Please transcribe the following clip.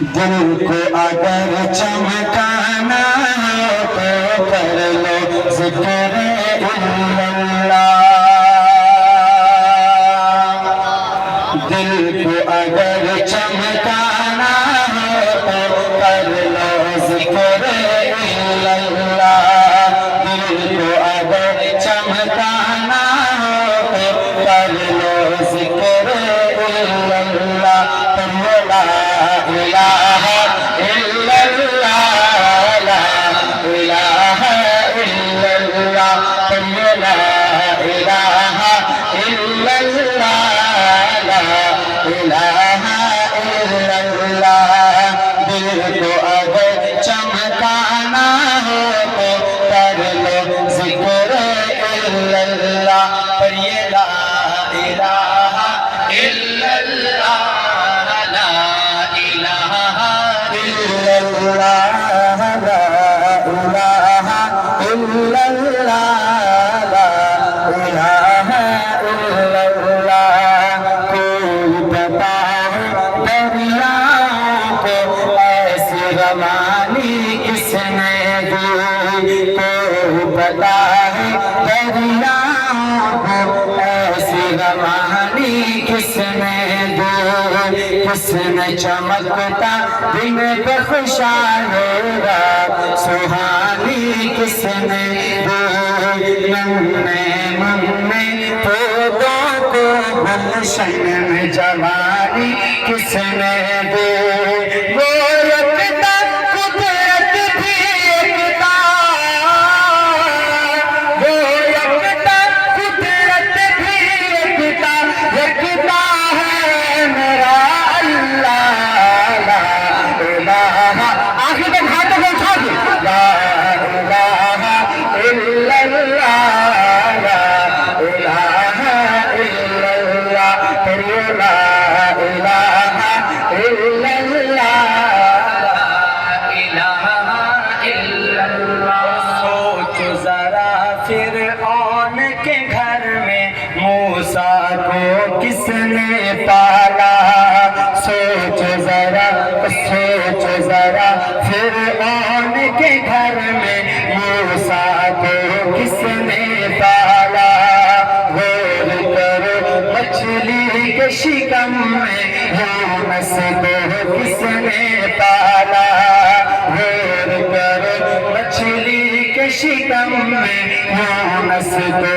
دل کو اگر چمکانا ہے تو کر لو ذکر اللہ، دل کو اگر چمکانا ہے تو کر لو ذکر اللہ، دل کو اگر چمکانا ہے تو کر لو ذکر اللہ، تم لا الہ الا اللہ، لا الہ الا اللہ، تم لا الہ الا اللہ، لا الہ الا اللہ، دل کو اگر چمکانا ہو تو کر لو ذکر اللہ، پر یہ لا الہ الا اللہ، لا الہ الا اللہ، لا الہ الا اللہ، لا الہ الا اللہ، کوئی بتائے دریاؤں کو ایسی روانی کس نے دی، کوئی بتائے دریاؤں کو ایسی روانی کس نے دی، کس نے چمکتا دن پہ خوشحال رات سہانی کس نے دی، ننے منے پودوں کو گلشن میں جوانی کس نے دی، وہ یکتا قدرت بھی یکتا، وہ یکتا قدرت بھی یکتا، یکتا ہے میرا اللہ، لا الہ، آخر تک ہاتھوں کو اٹھا دیں، لا الہ الا اللہ، لا الہ الا اللہ، پھر یہ لا الہ الا اللہ، سوچو ذرا فرعون کے گھر میں موسیٰ کو کس نے پالا، سوچو ذرا فرعون کے گھر میں موسیٰ کو کس نے پالا، غور کرو مچھلی کے شکم میں یونس کو کس نے پالا، غور کرو مچھلی کے شکم میں یونس کو